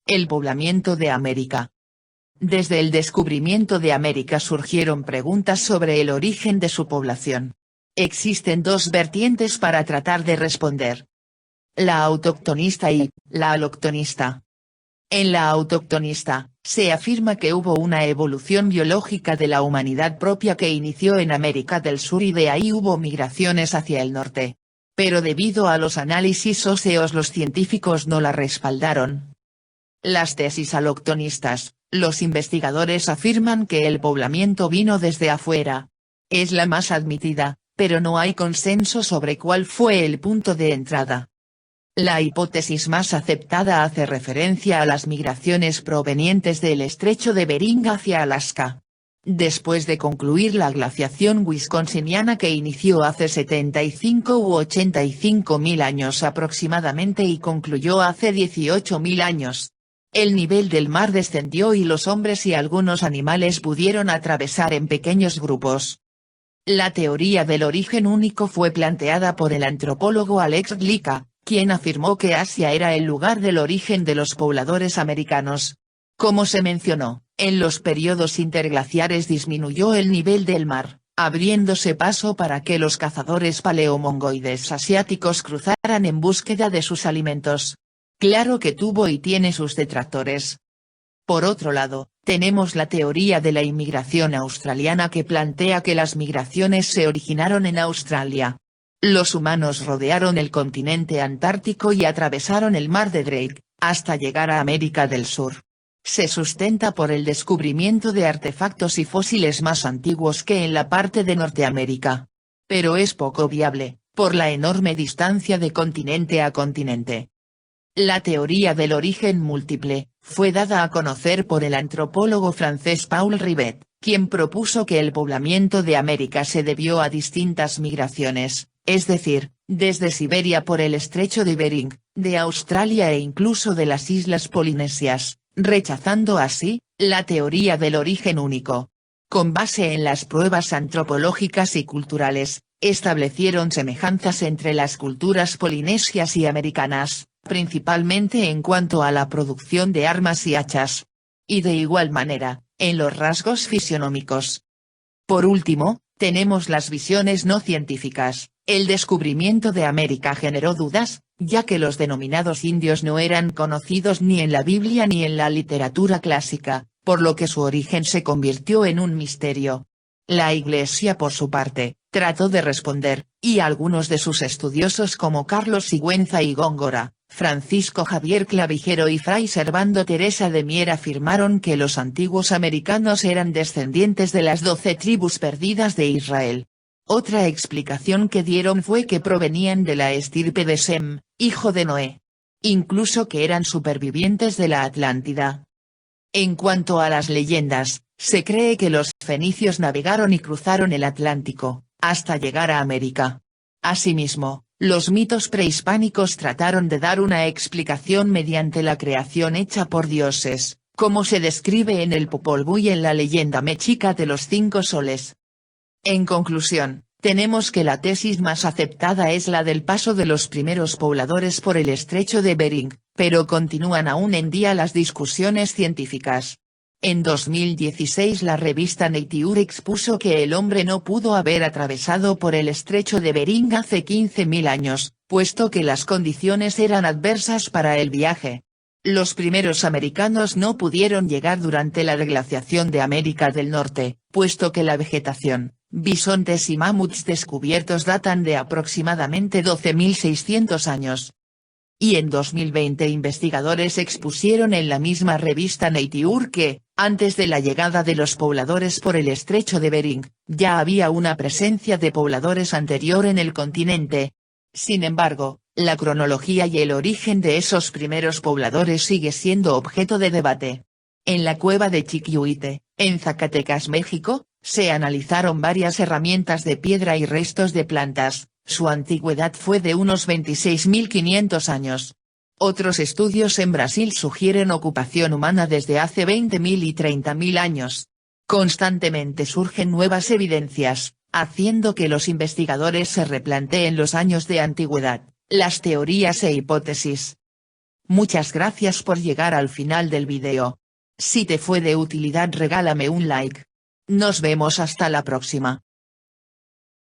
El poblamiento de América. Desde el descubrimiento de América surgieron preguntas sobre el origen de su población. Existen dos vertientes para tratar de responder: la autoctonista y la aloctonista. En la autoctonista, se afirma que hubo una evolución biológica de la humanidad propia que inició en América del Sur y de ahí hubo migraciones hacia el norte. Pero debido a los análisis óseos los científicos no la respaldaron. Las tesis aloctonistas, los investigadores afirman que el poblamiento vino desde afuera. Es la más admitida, pero no hay consenso sobre cuál fue el punto de entrada. La hipótesis más aceptada hace referencia a las migraciones provenientes del estrecho de Bering hacia Alaska. Después de concluir la glaciación wisconsiniana que inició hace 75 u 85 mil años aproximadamente y concluyó hace 18 mil años. El nivel del mar descendió y los hombres y algunos animales pudieron atravesar en pequeños grupos. La teoría del origen único fue planteada por el antropólogo Alex Glica, quien afirmó que Asia era el lugar del origen de los pobladores americanos. Como se mencionó, en los periodos interglaciares disminuyó el nivel del mar, abriéndose paso para que los cazadores paleomongoides asiáticos cruzaran en búsqueda de sus alimentos. Claro que tuvo y tiene sus detractores. Por otro lado, tenemos la teoría de la inmigración australiana que plantea que las migraciones se originaron en Australia. Los humanos rodearon el continente antártico y atravesaron el mar de Drake, hasta llegar a América del Sur. Se sustenta por el descubrimiento de artefactos y fósiles más antiguos que en la parte de Norteamérica. Pero es poco viable, por la enorme distancia de continente a continente. La teoría del origen múltiple, fue dada a conocer por el antropólogo francés Paul Rivet, quien propuso que el poblamiento de América se debió a distintas migraciones, es decir, desde Siberia por el estrecho de Bering, de Australia e incluso de las islas polinesias, rechazando así, la teoría del origen único. Con base en las pruebas antropológicas y culturales, establecieron semejanzas entre las culturas polinesias y americanas, principalmente en cuanto a la producción de armas y hachas. Y de igual manera, en los rasgos fisionómicos. Por último, tenemos las visiones no científicas. El descubrimiento de América generó dudas, ya que los denominados indios no eran conocidos ni en la Biblia ni en la literatura clásica, por lo que su origen se convirtió en un misterio. La Iglesia por su parte, trató de responder, y algunos de sus estudiosos como Carlos Sigüenza y Góngora, Francisco Javier Clavijero y Fray Servando Teresa de Mier afirmaron que los antiguos americanos eran descendientes de las 12 tribus perdidas de Israel. Otra explicación que dieron fue que provenían de la estirpe de Sem, hijo de Noé. Incluso que eran supervivientes de la Atlántida. En cuanto a las leyendas, se cree que los fenicios navegaron y cruzaron el Atlántico, hasta llegar a América. Asimismo, los mitos prehispánicos trataron de dar una explicación mediante la creación hecha por dioses, como se describe en el Popol Vuh y en la leyenda mexica de los 5 soles. En conclusión, tenemos que la tesis más aceptada es la del paso de los primeros pobladores por el estrecho de Bering, pero continúan aún en día las discusiones científicas. En 2016 la revista Nature expuso que el hombre no pudo haber atravesado por el estrecho de Bering hace 15.000 años, puesto que las condiciones eran adversas para el viaje. Los primeros americanos no pudieron llegar durante la deglaciación de América del Norte, puesto que la vegetación, bisontes y mamuts descubiertos datan de aproximadamente 12.600 años. Y en 2020 investigadores expusieron en la misma revista Nature que, antes de la llegada de los pobladores por el estrecho de Bering, ya había una presencia de pobladores anterior en el continente. Sin embargo, la cronología y el origen de esos primeros pobladores sigue siendo objeto de debate. En la cueva de Chiquihuite, en Zacatecas, México, se analizaron varias herramientas de piedra y restos de plantas. Su antigüedad fue de unos 26.500 años. Otros estudios en Brasil sugieren ocupación humana desde hace 20.000 y 30.000 años. Constantemente surgen nuevas evidencias, haciendo que los investigadores se replanteen los años de antigüedad, las teorías e hipótesis. Muchas gracias por llegar al final del video. Si te fue de utilidad regálame un like. Nos vemos hasta la próxima.